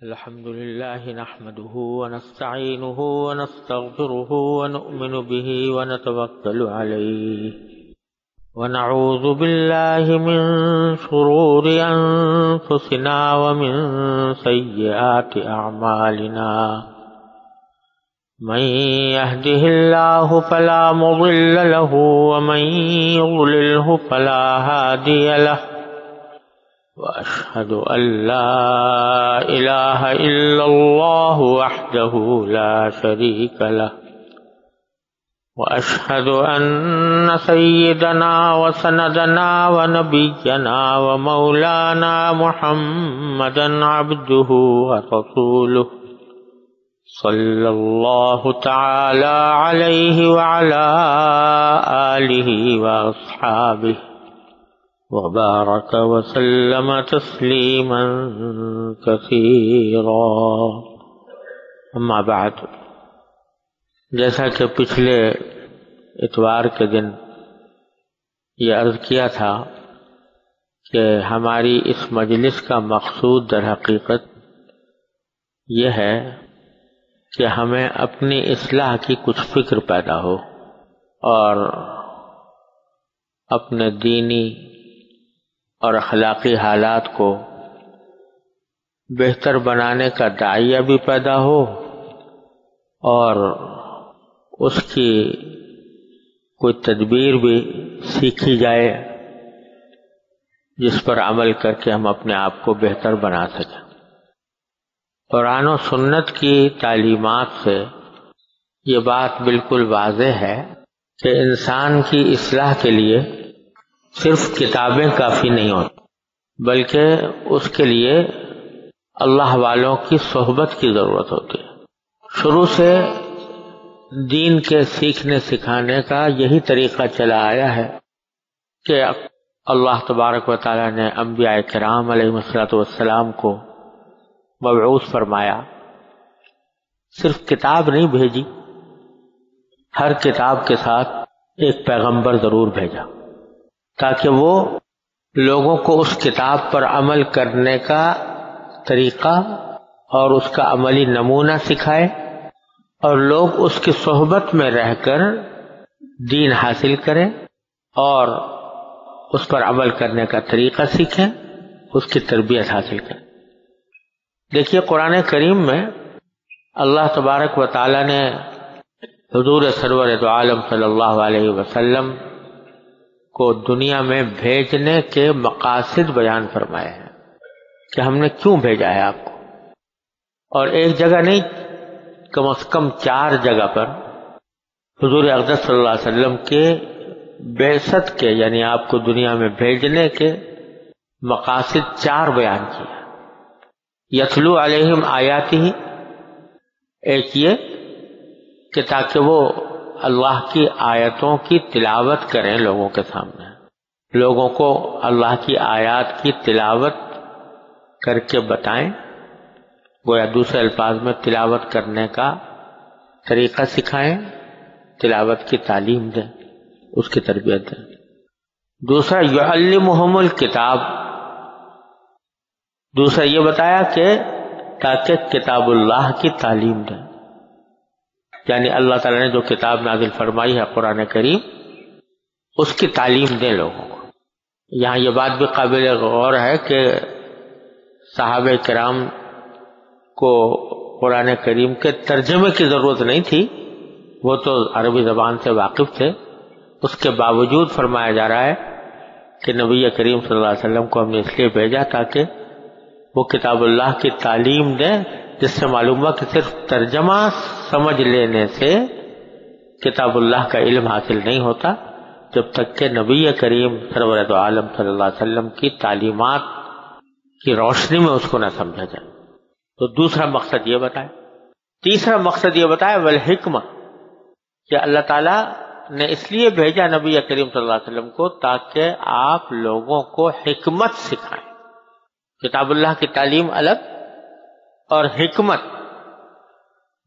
الحمد لله نحمده ونستعينه ونستغفره ونؤمن به ونتوكل عليه ونعوذ بالله من شرور أنفسنا ومن سيئات أعمالنا من يهده الله فلا مضل له ومن يضلله فلا هادي له وأشهد أن لا إله إلا الله وحده لا شريك له وأشهد أن سيدنا وسندنا ونبينا ومولانا محمدا عبده ورسوله صلى الله تعالى عليه وعلى آله وأصحابه وبارك وسلم تسليما كثيرا اما بعد، جیسا کہ پچھلے اتوار کے دن یہ عرض کیا تھا کہ ہماری اس مجلس کا مقصود در حقیقت یہ ہے کہ ہمیں اپنی اصلاح کی کچھ فکر پیدا ہو اور اپنے دینی اور اخلاقی حالات کو بہتر بنانے کا داعیہ بھی پیدا ہو اور اس کی کوئی تدبیر بھی سیکھی جائے جس پر عمل کر کے ہم اپنے آپ کو بہتر بنا سکیں۔ قرآن و سنت کی تعلیمات سے یہ بات بالکل واضح ہے کہ انسان کی اصلاح کے لیے صرف کتابیں کافی نہیں ہوتی، بلکہ اس کے لیے اللہ والوں کی صحبت کی ضرورت ہوتی ہے۔ شروع سے دین کے سیکھنے سکھانے کا یہی طریقہ چلا آیا ہے کہ اللہ تبارک و تعالی نے انبیاء کرام علیہ السلام کو مبعوث فرمایا، صرف کتاب نہیں بھیجی، ہر کتاب کے ساتھ ایک پیغمبر ضرور بھیجا تاکہ وہ لوگوں کو اس کتاب پر عمل کرنے کا طریقہ اور اس کا عملی نمونہ سکھائے اور لوگ اس کی صحبت میں رہ کر دین حاصل کریں اور اس پر عمل کرنے کا طریقہ سیکھیں، اس کی تربیت حاصل کریں۔ دیکھیے قرآن کریم میں اللہ تبارک و تعالی نے حضور سرور دو عالم صلی اللہ علیہ وسلم کو دنیا میں بھیجنے کے مقاصد بیان فرمائے ہیں کہ ہم نے کیوں بھیجا ہے آپ کو، اور ایک جگہ نہیں، کم از کم 4 جگہ پر حضور اقدس صلی اللہ علیہ وسلم کے بعثت کے یعنی آپ کو دنیا میں بھیجنے کے مقاصد 4 بیان کیے۔ یتلو علیہم آیاتہ، ایک یہ کہ تاکہ وہ اللہ کی آیتوں کی تلاوت کریں لوگوں کے سامنے، لوگوں کو اللہ کی آیات کی تلاوت کر کے بتائیں، گویا دوسرے الفاظ میں تلاوت کرنے کا طریقہ سکھائیں، تلاوت کی تعلیم دیں، اس کی تربیت دیں۔ دوسرا یعلمہم الکتاب، دوسرا یہ بتایا کہ تاکہ کتاب اللہ کی تعلیم دیں، یعنی اللہ تعالیٰ نے جو کتاب نازل فرمائی ہے قرآن کریم، اس کی تعلیم دیں لوگوں کو۔ یہاں یہ بات بھی قابل غور ہے کہ صحابہ کرام کو قرآن کریم کے ترجمے کی ضرورت نہیں تھی، وہ تو عربی زبان سے واقف تھے، اس کے باوجود فرمایا جا رہا ہے کہ نبی کریم صلی اللہ علیہ وسلم کو ہم نے اس لیے بھیجا تاکہ وہ کتاب اللہ کی تعلیم دیں، جس سے معلوم ہوا کہ صرف ترجمہ سمجھ لینے سے کتاب اللہ کا علم حاصل نہیں ہوتا جب تک کہ نبی کریم سرور دو عالم صلی اللہ علیہ وسلم کی تعلیمات کی روشنی میں اس کو نہ سمجھا جائے۔ تو دوسرا مقصد یہ بتایا۔ تیسرا مقصد یہ بتایا والحکمہ، کہ اللہ تعالیٰ نے اس لیے بھیجا نبی کریم صلی اللہ علیہ وسلم کو تاکہ آپ لوگوں کو حکمت سکھائیں۔ کتاب اللہ کی تعلیم الگ اور حکمت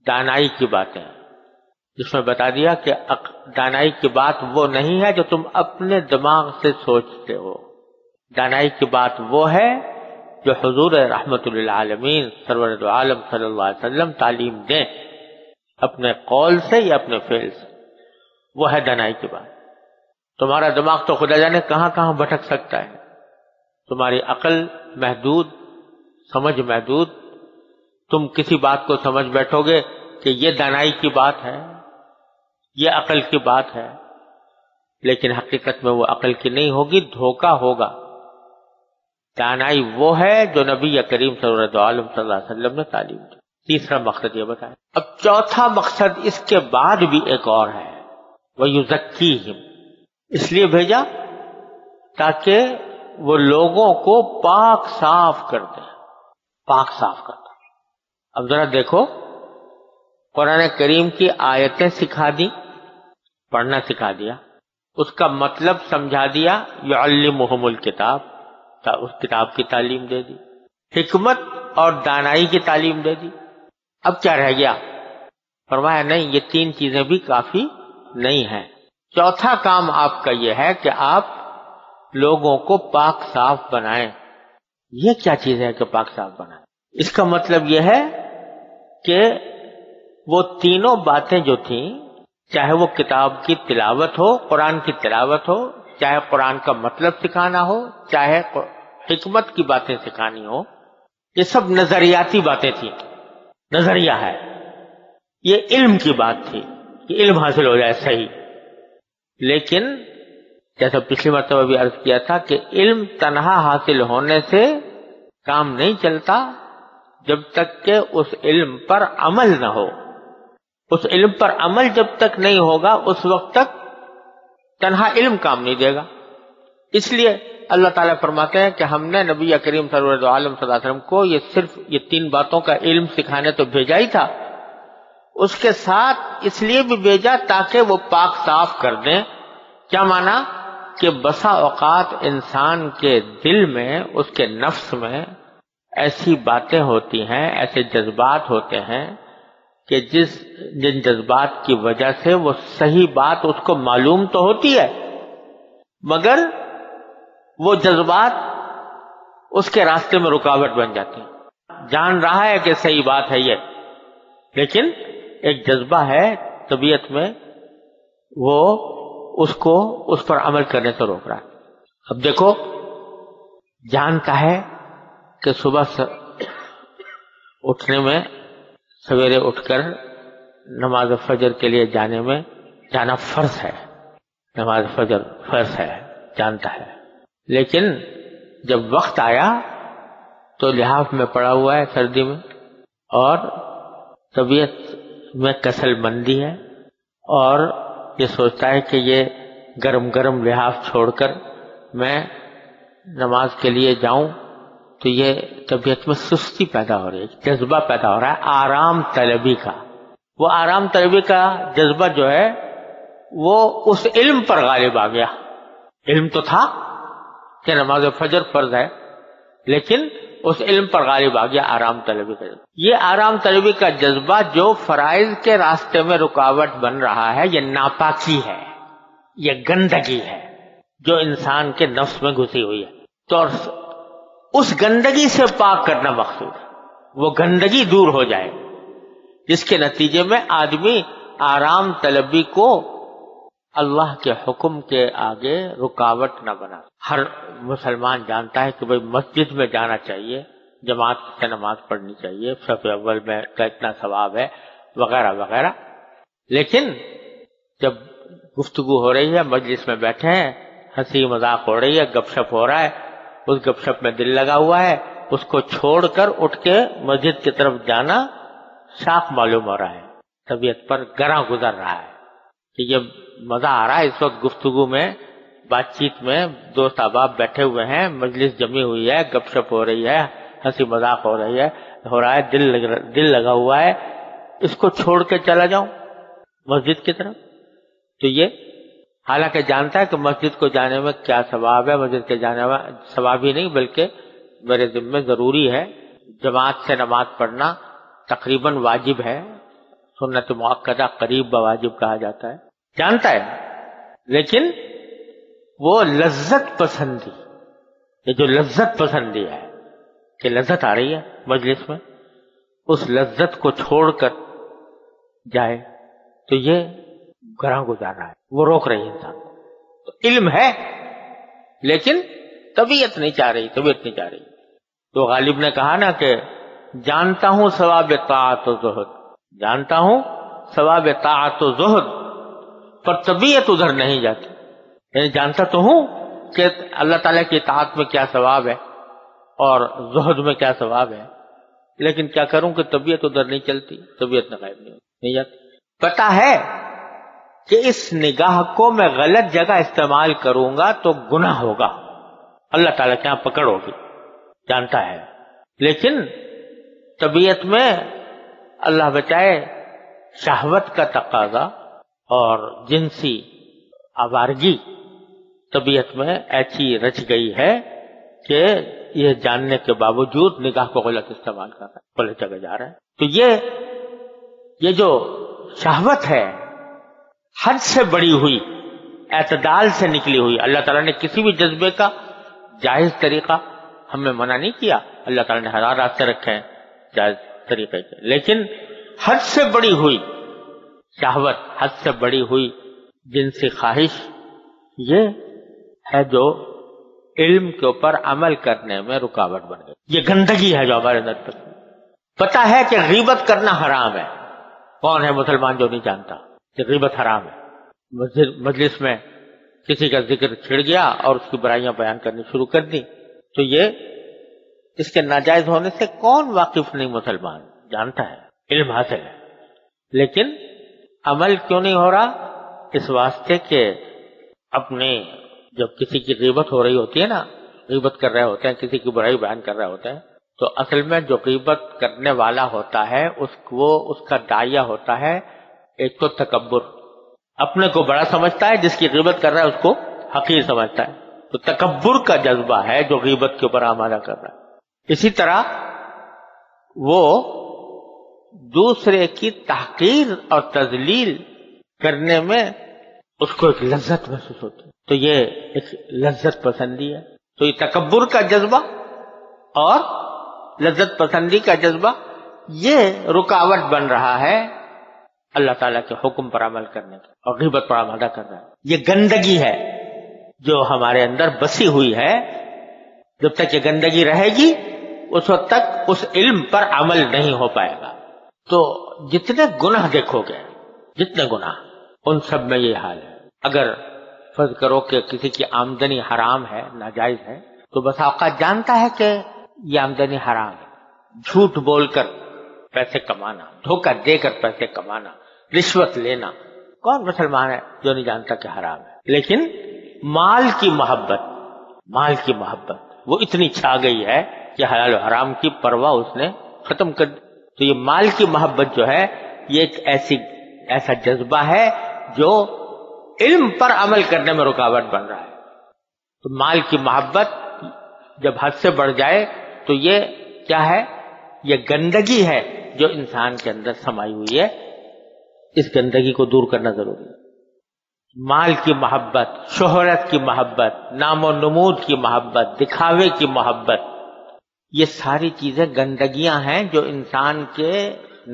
دانائی کی باتیں، جس میں بتا دیا کہ دانائی کی بات وہ نہیں ہے جو تم اپنے دماغ سے سوچتے ہو، دانائی کی بات وہ ہے جو حضور رحمت للعالمین سرور دو عالم صلی اللہ علیہ وسلم تعلیم دیں اپنے قول سے یا اپنے فعل سے، وہ ہے دانائی کی بات۔ تمہارا دماغ تو خدا جانے کہاں کہاں بھٹک سکتا ہے، تمہاری عقل محدود، سمجھ محدود، تم کسی بات کو سمجھ بیٹھو گے کہ یہ دانائی کی بات ہے، یہ عقل کی بات ہے، لیکن حقیقت میں وہ عقل کی نہیں ہوگی، دھوکہ ہوگا۔ دانائی وہ ہے جو نبی کریم صلی اللہ علیہ وسلم نے تعلیم دی۔ تیسرا مقصد یہ بتایا۔ اب چوتھا مقصد اس کے بعد بھی ایک اور ہے، وَيُزَكِّيهِمْ، اس لیے بھیجا تاکہ وہ لوگوں کو پاک صاف کر دے، پاک صاف کر دے۔ اب ذرا دیکھو، قرآن کریم کی آیتیں سکھا دی، پڑھنا سکھا دیا، اس کا مطلب سمجھا دیا، یعلمہم الکتاب، اس کتاب کی تعلیم دے دی، حکمت اور دانائی کی تعلیم دے دی۔ اب کیا رہ گیا؟ فرمایا نہیں، یہ تین چیزیں بھی کافی نہیں ہیں، چوتھا کام آپ کا یہ ہے کہ آپ لوگوں کو پاک صاف بنائیں۔ یہ کیا چیز ہے کہ پاک صاف بنائیں؟ اس کا مطلب یہ ہے کہ وہ تینوں باتیں جو تھیں، چاہے وہ کتاب کی تلاوت ہو، قرآن کی تلاوت ہو، چاہے قرآن کا مطلب سکھانا ہو، چاہے حکمت کی باتیں سکھانی ہو، یہ سب نظریاتی باتیں تھیں، نظریہ ہے، یہ علم کی بات تھی کہ علم حاصل ہو جائے صحیح۔ لیکن جیسا پچھلی مرتبہ بھی عرض کیا تھا کہ علم تنہا حاصل ہونے سے کام نہیں چلتا جب تک کہ اس علم پر عمل نہ ہو۔ اس علم پر عمل جب تک نہیں ہوگا اس وقت تک تنہا علم کام نہیں دے گا۔ اس لیے اللہ تعالیٰ فرماتے ہیں کہ ہم نے نبی کریم سرور عالم صلی اللہ علیہ وسلم کو یہ صرف یہ تین باتوں کا علم سکھانے تو بھیجا ہی تھا، اس کے ساتھ اس لیے بھی بھیجا تاکہ وہ پاک صاف کر دیں۔ کیا معنی؟ کہ بسا اوقات انسان کے دل میں، اس کے نفس میں ایسی باتیں ہوتی ہیں، ایسے جذبات ہوتے ہیں کہ جن جذبات کی وجہ سے وہ صحیح بات اس کو معلوم تو ہوتی ہے، مگر وہ جذبات اس کے راستے میں رکاوٹ بن جاتی ہیں۔ جان رہا ہے کہ صحیح بات ہے یہ، لیکن ایک جذبہ ہے طبیعت میں، وہ اس پر عمل کرنے سے روک رہا ہے۔ اب دیکھو، جانتا ہے کہ صبح اٹھنے میں، سویرے اٹھ کر نماز فجر کے لیے جانا فرض ہے، نماز فجر فرض ہے، جانتا ہے، لیکن جب وقت آیا تو لحاف میں پڑا ہوا ہے سردی میں، اور طبیعت میں کسل مندی ہے، اور یہ سوچتا ہے کہ یہ گرم لحاف چھوڑ کر میں نماز کے لیے جاؤں تو یہ طبیعت میں سستی پیدا ہو رہی ہے، جذبہ پیدا ہو رہا ہے آرام طلبی کا۔ وہ آرام طلبی کا جذبہ جو ہے وہ اس علم پر غالب آ گیا۔ علم تو تھا کہ نماز فجر فرض ہے، لیکن اس علم پر غالب آ گیا آرام طلبی کا جذبہ۔ یہ آرام طلبی کا جذبہ جو فرائض کے راستے میں رکاوٹ بن رہا ہے، یہ ناپاکی ہے، یہ گندگی ہے جو انسان کے نفس میں گھسی ہوئی ہے۔ تو اس گندگی سے پاک کرنا مقصود ہے، وہ گندگی دور ہو جائے، جس کے نتیجے میں آدمی آرام طلبی کو اللہ کے حکم کے آگے رکاوٹ نہ بنا۔ ہر مسلمان جانتا ہے کہ بھئی مسجد میں جانا چاہیے، جماعت سے نماز پڑھنی چاہیے، صف اول میں کا اتنا ثواب ہے، وغیرہ وغیرہ، لیکن جب گفتگو ہو رہی ہے، مجلس میں بیٹھے ہیں، ہنسی مذاق ہو رہی ہے، گپ شپ ہو رہا ہے، اس گپ شپ میں دل لگا ہوا ہے، اس کو چھوڑ کر اٹھ کے مسجد کی طرف جانا شاق معلوم ہو رہا ہے، طبیعت پر گراں گزر رہا ہے کہ یہ مزہ آ رہا ہے اس وقت گفتگو میں، بات چیت میں، دوست احباب بیٹھے ہوئے ہیں، مجلس جمی ہوئی ہے، گپ شپ ہو رہی ہے، ہنسی مذاق ہو رہا ہے، دل لگا ہوا ہے، اس کو چھوڑ کے چلا جاؤں مسجد کی طرف۔ تو یہ حالانکہ جانتا ہے کہ مسجد کو جانے میں کیا ثواب ہے، مسجد کے جانے میں ثواب ہی نہیں بلکہ میرے ذمہ ضروری ہے، جماعت سے نماز پڑھنا تقریباً واجب ہے، سنت مؤکدہ قریب بواجب کہا جاتا ہے، جانتا ہے، لیکن وہ لذت پسندی، یہ جو لذت پسندی ہے کہ لذت آ رہی ہے مجلس میں، اس لذت کو چھوڑ کر جائے تو یہ گراں گزار رہا ہے، وہ روک رہی ہے انسان کو. تو علم ہے لیکن طبیعت نہیں چاہ رہی، طبیعت نہیں چاہ رہی. تو غالب نے کہا نا کہ جانتا ہوں ثواب طاعت و زہد، جانتا ہوں ثواب طاعت و زہد، پر طبیعت ادھر نہیں جاتی. یعنی جانتا تو ہوں کہ اللہ تعالیٰ کی اطاعت میں کیا ثواب ہے اور زہد میں کیا ثواب ہے، لیکن کیا کروں کہ طبیعت ادھر نہیں چلتی، طبیعت نہ غائب نہیں جاتی. پتہ ہے کہ اس نگاہ کو میں غلط جگہ استعمال کروں گا تو گناہ ہوگا، اللہ تعالیٰ کے یہاں پکڑ ہوگی، جانتا ہے. لیکن طبیعت میں اللہ بچائے شہوت کا تقاضا اور جنسی آوارگی طبیعت میں ایسی رچ گئی ہے کہ یہ جاننے کے باوجود نگاہ کو غلط استعمال کر رہا ہے، غلط جگہ جا رہا ہے. تو یہ جو شہوت ہے حد سے بڑی ہوئی، اعتدال سے نکلی ہوئی. اللہ تعالیٰ نے کسی بھی جذبے کا جائز طریقہ ہمیں منع نہیں کیا، اللہ تعالیٰ نے ہزار راستے رکھے ہیں جائز طریقے کے، لیکن حد سے بڑی ہوئی شہوت، حد سے بڑی ہوئی جنسی خواہش، یہ ہے جو علم کے اوپر عمل کرنے میں رکاوٹ بن گئی. یہ گندگی ہے جو ہمارے اندر تک. پتا ہے کہ غیبت کرنا حرام ہے، کون ہے مسلمان جو نہیں جانتا کہ غیبت حرام ہے؟ مجلس میں کسی کا ذکر چھڑ گیا اور اس کی برائیاں بیان کرنی شروع کر دی، تو یہ اس کے ناجائز ہونے سے کون واقف نہیں مسلمان جانتا ہے، علم حاصل ہے، لیکن عمل کیوں نہیں ہو رہا؟ اس واسطے کہ اپنے جب کسی کی غیبت ہو رہی ہوتی ہے نا، غیبت کر رہے ہوتے ہیں، کسی کی برائی بیان کر رہے ہوتے ہیں، تو اصل میں جو غیبت کرنے والا ہوتا ہے اس کا داعیہ ہوتا ہے ایک تو تکبر، اپنے کو بڑا سمجھتا ہے، جس کی غیبت کر رہا ہے اس کو حقیر سمجھتا ہے. تو تکبر کا جذبہ ہے جو غیبت کے اوپر آمادہ کر رہا ہے. اسی طرح وہ دوسرے کی تحقیر اور تذلیل کرنے میں اس کو ایک لذت محسوس ہوتی ہے، تو یہ ایک لذت پسندی ہے. تو یہ تکبر کا جذبہ اور لذت پسندی کا جذبہ یہ رکاوٹ بن رہا ہے اللہ تعالیٰ کے حکم پر عمل کرنے کا، اور غیبت پر آمادہ کر رہا ہے. یہ گندگی ہے جو ہمارے اندر بسی ہوئی ہے. جب تک یہ گندگی رہے گی اس وقت تک اس علم پر عمل نہیں ہو پائے گا. تو جتنے گناہ دیکھو گے، جتنے گناہ، ان سب میں یہ حال ہے. اگر فرض کرو کہ کسی کی آمدنی حرام ہے، ناجائز ہے، تو بس اوقات جانتا ہے کہ یہ آمدنی حرام ہے، جھوٹ بول کر پیسے کمانا، دھوکہ دے کر پیسے کمانا، رشوت لینا، کون مسلمان ہے جو نہیں جانتا کہ حرام ہے؟ لیکن مال کی محبت وہ اتنی چھا گئی ہے کہ حلال و حرام کی پرواہ اس نے ختم کر دی. تو یہ مال کی محبت جو ہے یہ ایک ایسا جذبہ ہے جو علم پر عمل کرنے میں رکاوٹ بن رہا ہے. تو مال کی محبت جب حد سے بڑھ جائے تو یہ کیا ہے؟ یہ گندگی ہے جو انسان کے اندر سمائی ہوئی ہے. اس گندگی کو دور کرنا ضروری ہے. مال کی محبت، شہرت کی محبت، نام و نمود کی محبت، دکھاوے کی محبت، یہ ساری چیزیں گندگیاں ہیں جو انسان کے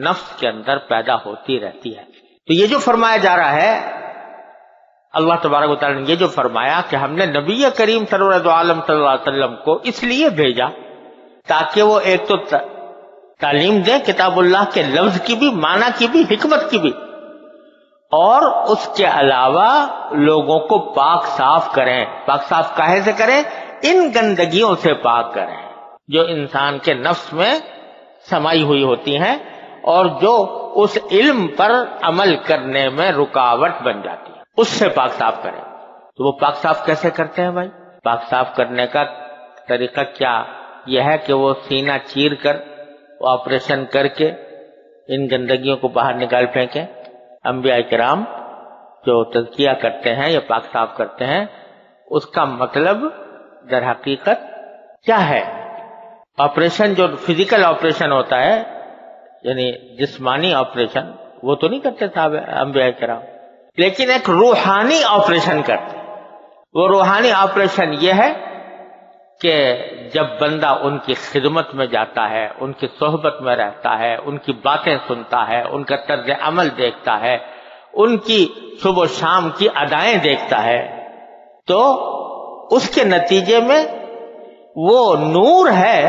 نفس کے اندر پیدا ہوتی رہتی ہے. تو یہ جو فرمایا جا رہا ہے، اللہ تبارک و تعالیٰ نے یہ جو فرمایا کہ ہم نے نبی کریم صلی اللہ علیہ وسلم کو اس لیے بھیجا تاکہ وہ ایک تو تعلیم دیں کتاب اللہ کے لفظ کی بھی، معنی کی بھی، حکمت کی بھی، اور اس کے علاوہ لوگوں کو پاک صاف کریں. پاک صاف کاہے سے کریں؟ ان گندگیوں سے پاک کریں جو انسان کے نفس میں سمائی ہوئی ہوتی ہیں اور جو اس علم پر عمل کرنے میں رکاوٹ بن جاتی ہے، اس سے پاک صاف کریں. تو وہ پاک صاف کیسے کرتے ہیں بھائی؟ پاک صاف کرنے کا طریقہ کیا یہ ہے کہ وہ سینہ چیر کر آپریشن کر کے ان گندگیوں کو باہر نکال پھینکیں. انبیاء کرام جو تزکیہ کرتے ہیں یا پاک صاف کرتے ہیں، اس کا مطلب در حقیقت کیا ہے؟ آپریشن جو فزیکل آپریشن ہوتا ہے، یعنی جسمانی آپریشن، وہ تو نہیں کرتے صاحب انبیاء کرام، لیکن ایک روحانی آپریشن کرتے ہیں. وہ روحانی آپریشن یہ ہے کہ جب بندہ ان کی خدمت میں جاتا ہے، ان کی صحبت میں رہتا ہے، ان کی باتیں سنتا ہے، ان کا طرز عمل دیکھتا ہے، ان کی صبح و شام کی ادائیں دیکھتا ہے، تو اس کے نتیجے میں وہ نور ہے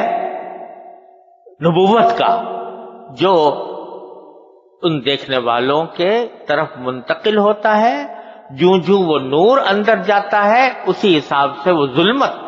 نبوت کا جو ان دیکھنے والوں کے طرف منتقل ہوتا ہے. جوں جوں وہ نور اندر جاتا ہے اسی حساب سے وہ ظلمت